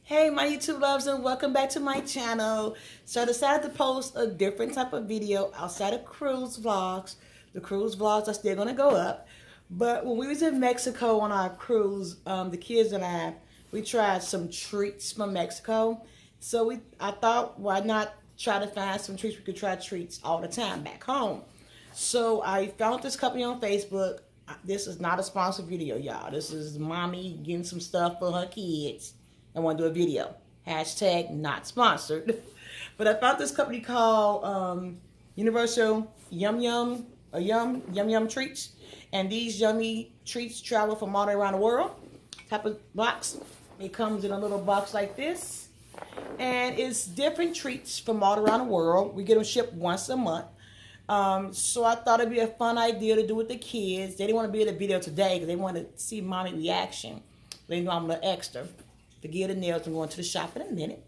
Hey my YouTube loves, and welcome back to my channel. So I decided to post a different type of video outside of cruise vlogs. The cruise vlogs are still going to go up. But when we was in Mexico on our cruise, the kids and I, we tried some treats from Mexico. So I thought, why not try to find some treats? We could try treats all the time back home. So I found this company on Facebook. This is not a sponsored video, y'all. This is mommy getting some stuff for her kids. I want to do a video. Hashtag not sponsored. But I found this company called Universal Yum Yum Treats. And these yummy treats travel from all around the world. Type of box. It comes in a little box like this. And it's different treats from all around the world. We get them shipped once a month. So I thought it'd be a fun idea to do with the kids. They didn't want to be in the video today because they wanted to see mommy reaction. They know I'm a little extra. Forget the nails. I'm going to the shop in a minute.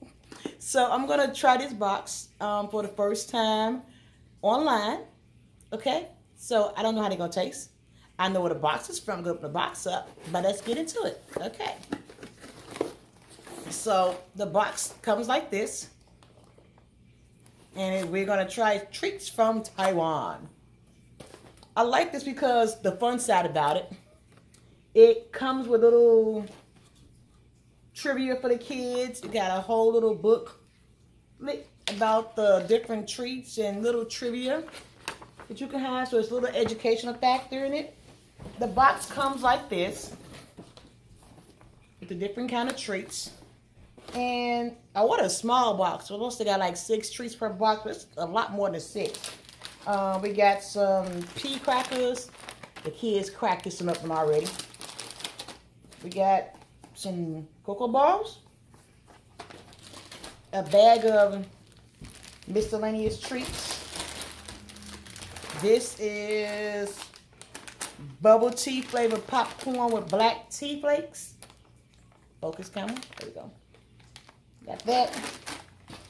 So I'm going to try this box for the first time online. Okay? So I don't know how they're going to taste. I know where the box is from. I'm going to open the box up. But let's get into it. Okay. So the box comes like this. And we're going to try treats from Taiwan. I like this because the fun side about it, it comes with little trivia for the kids. You got a whole little book about the different treats and little trivia that you can have. So it's a little educational factor in it. The box comes like this with the different kind of treats. And I want a small box. We mostly got like 6 treats per box, but it's a lot more than 6. We got some pea crackers. The kids cracked this one up already. We got some cocoa balls. A bag of miscellaneous treats. This is bubble tea flavored popcorn with black tea flakes. Focus camera. There we go. Got that.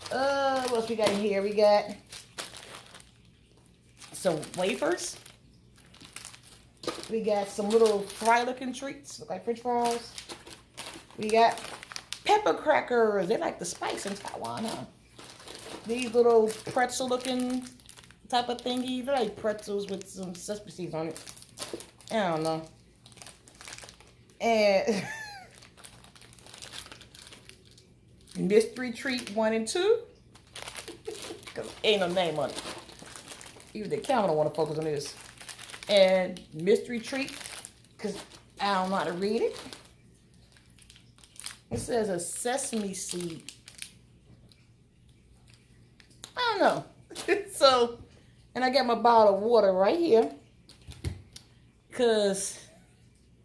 What else we got in here? We got some wafers. We got some little fry-looking treats, look like French fries. We got pepper crackers. They like the spice in Taiwan, huh? These little pretzel-looking type of thingies. They're like pretzels with some sesame seeds on it. I don't know. And mystery treat 1 and 2. Because ain't no name on it. Even the camera don't want to focus on this. And mystery treat, because I don't know how to read it. It says a sesame seed. I don't know. So, and I got my bottle of water right here. Because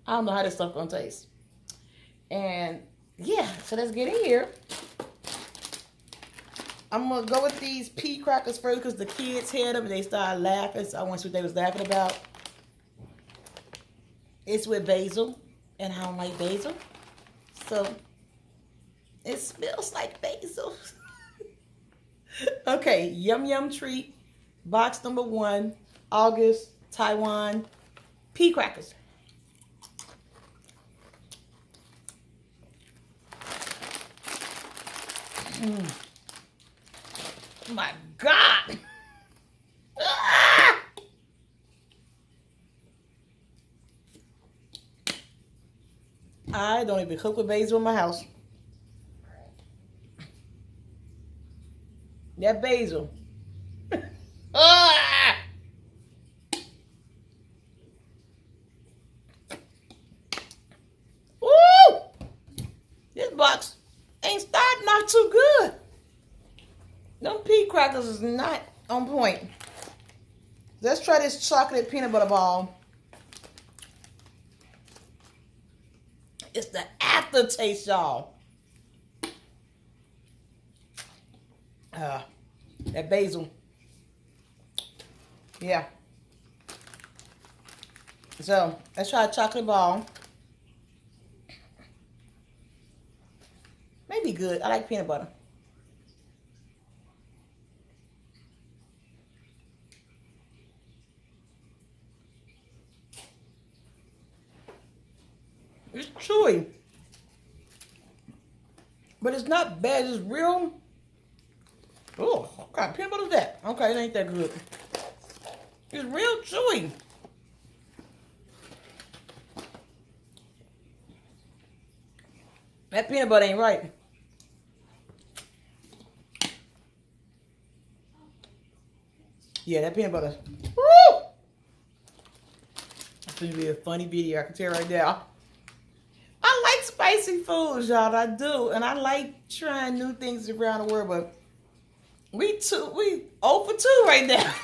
I don't know how this stuff gonna taste. And yeah, so let's get in here. I'm going to go with these pea crackers first because the kids had them and they started laughing. So I want to see what they was laughing about. It's with basil. And I don't like basil. So it smells like basil. Okay, Yum Yum Treat. Box number 1. August, Taiwan. Pea crackers. My God. Ah! I don't even cook with basil in my house. That basil. Ah! Woo! This box ain't starting out too good. Them pea crackers is not on point. Let's try this chocolate peanut butter ball. It's the aftertaste, y'all. That basil. Yeah. So, let's try a chocolate ball. Maybe good. I like peanut butter. It's chewy. But it's not bad. It's real. Oh, what kind of peanut butter is that? Okay, it ain't that good. It's real chewy. That peanut butter ain't right. Yeah, that peanut butter. Woo! It's gonna be a funny video. I can tell right now. I like spicy foods, y'all. I do, and I like trying new things around the world. But we 0 for 2 right now.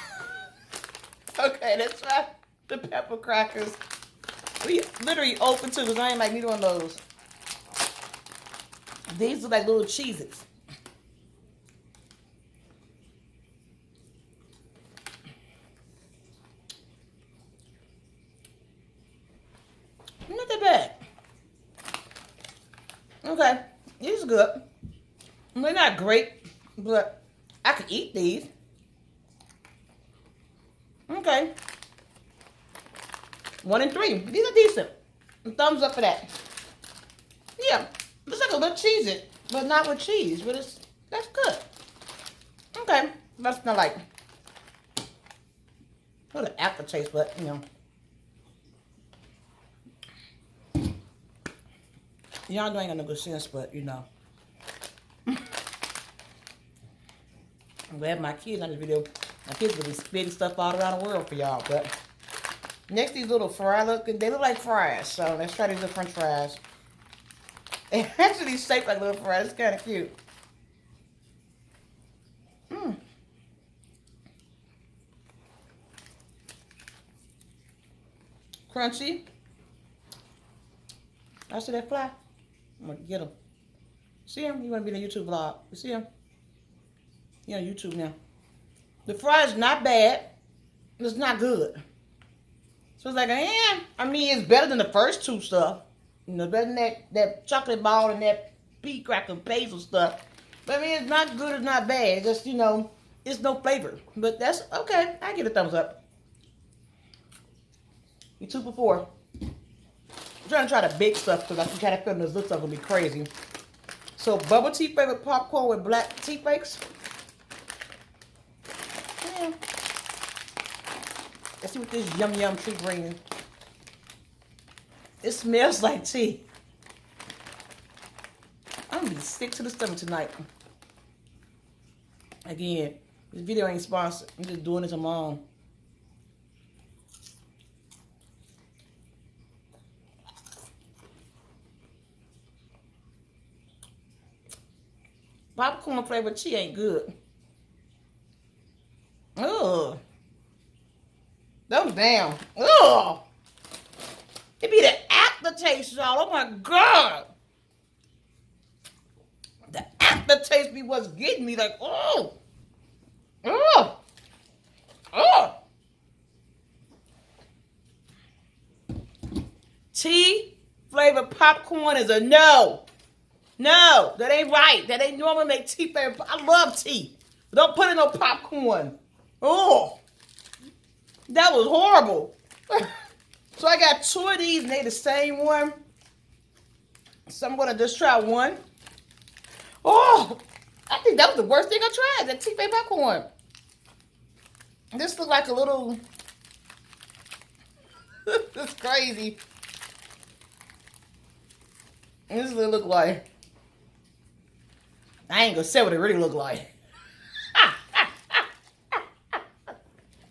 Okay, let's try the pepper crackers. We literally 0 for 2 because I ain't like neither one of those. These are like little Cheez-Its. Not that bad. Okay, these are good. They're not great, but I could eat these. Okay. 1 and 3. These are decent. Thumbs up for that. Yeah, it's like a little Cheez-It, but not with cheese. But that's good. Okay, that's not like what an aftertaste, but you know. Y'all know I ain't got no good sense, but you know. I'm glad my kids on this video. My kids will be spitting stuff all around the world for y'all. But next, these little fry they look like fries. So let's try these little French fries. They actually shaped like little fries. It's kind of cute. Crunchy. I see that fly. I'm gonna get him. See him? You want to be in a YouTube vlog? You see him? He on YouTube now. The fry is not bad. It's not good. So it's like, I mean, it's better than the first 2 stuff. You know, better than that chocolate ball and that pea cracker basil stuff. But I mean, it's not good, it's not bad. It's just, you know, it's no flavor. But that's okay. I give it a thumbs up. You 2 for 4. I'm trying to try the big stuff because I can kind of feel this looks like gonna be crazy. So bubble tea flavored popcorn with black tea flakes. Yeah. Let's see what this yum treat brings. It smells like tea. I'm gonna be sick to the stomach tonight. Again, this video ain't sponsored. I'm just doing this on my own. Popcorn flavored tea ain't good. Ugh. Those down. Ugh. It be the aftertaste, y'all. Oh my God. The aftertaste be what's getting me like, oh. Oh. Oh. Tea flavored popcorn is a no. No, that ain't right. That ain't normal make tea flavored. I love tea. But don't put in no popcorn. Oh. That was horrible. So I got 2 of these and they the same one. So I'm gonna just try one. Oh, I think that was the worst thing I tried. That tea flavored popcorn. This looked like a little. This is crazy. This is what it look like. I ain't gonna say what it really look like.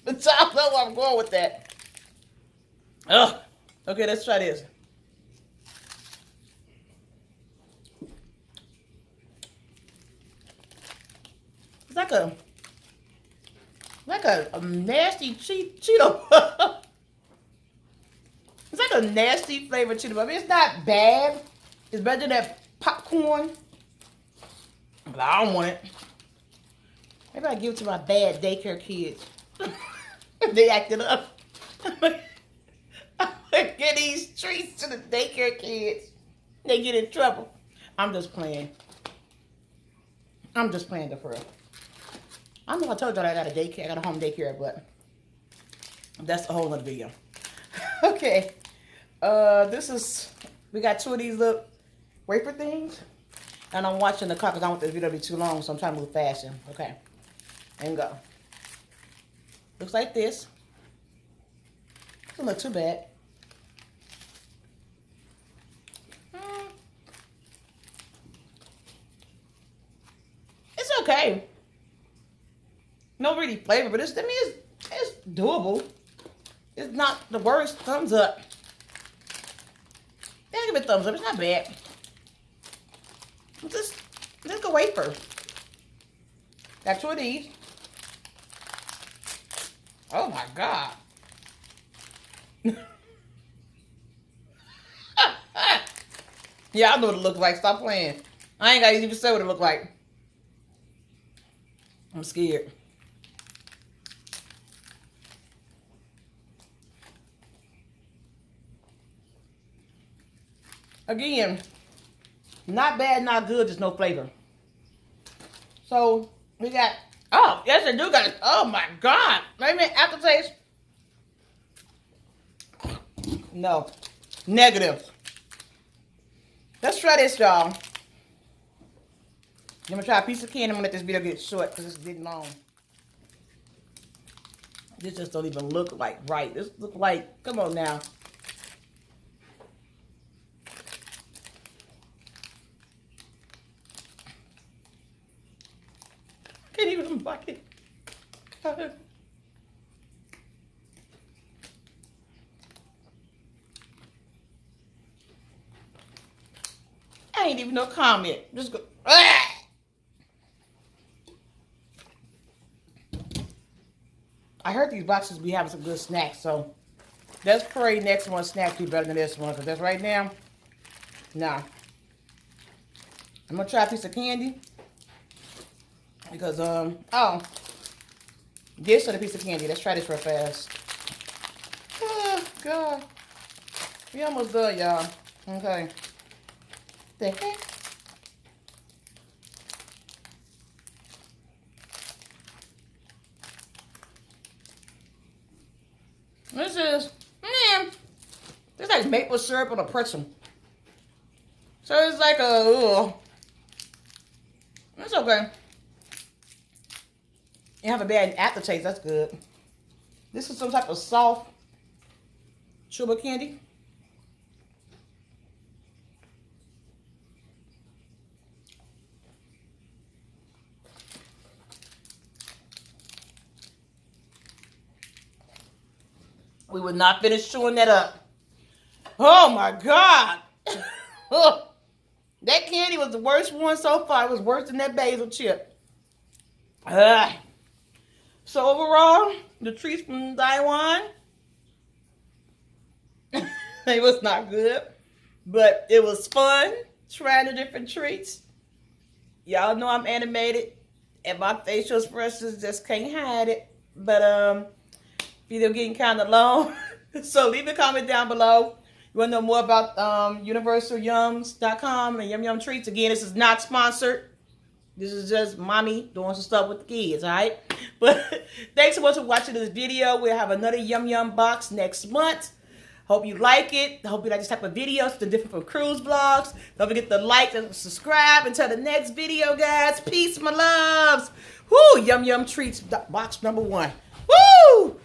But y'all know where I'm going with that. Oh, okay, let's try this. It's like a nasty Cheeto. It's like a nasty flavored Cheeto. I mean, it's not bad. It's better than that popcorn. But I don't want it. Maybe I give it to my bad daycare kids. They acted up. I'm gonna get these treats to the daycare kids. They get in trouble. I'm just playing. I'm just playing the for real. I know I told y'all I got a daycare. I got a home daycare, but that's a whole other video. Okay. We got 2 of these little wafer things. And I'm watching the clock because I don't want this video to be too long, so I'm trying to move fast. Okay. And go. Looks like this. Doesn't look too bad. It's okay. No really flavor, but it's doable. It's not the worst. Thumbs up. Yeah, give it a thumbs up. It's not bad. Just a wafer. Got 2 of these. Oh my God. Yeah, I know what it looks like. Stop playing. I ain't got to even say what it looks like. I'm scared. Again, not bad, not good, just no flavor. So, we got, oh, yes, I do got it. Oh my God. Wait a minute, aftertaste. No. Negative. Let's try this, y'all. I'm going to try a piece of candy. I'm going to let this video get short because it's getting long. This just don't even look like right. This look like, come on now. Can't even bite it. I ain't even no comment. Just go. Ah! I heard these boxes be having some good snacks, so let's pray next one snack be better than this one, because that's right now, nah. I'm gonna try a piece of candy because oh, this is a piece of candy. Let's try this real fast. Oh God, we almost done, y'all. Okay. The heck? This is, man, this is like maple syrup on a pretzel. So it's like a, ugh. It's okay. You have a bad aftertaste, that's good. This is some type of soft sugar candy. We would not finish chewing that up. Oh my God. That candy was the worst one so far. It was worse than that basil chip. So overall, the treats from Taiwan, it was not good. But it was fun trying the different treats. Y'all know I'm animated. And my facial expressions just can't hide it. But video getting kind of long. So leave a comment down below. You want to know more about universalyums.com and Yum Yum Treats. Again, this is not sponsored. This is just mommy doing some stuff with the kids, all right? But thanks so much for watching this video. We'll have another Yum Yum box next month. Hope you like it. Hope you like this type of videos. The different from cruise vlogs. Don't forget to like and subscribe. Until the next video, guys. Peace, my loves. Woo! Yum Yum Treats box number 1. Woo!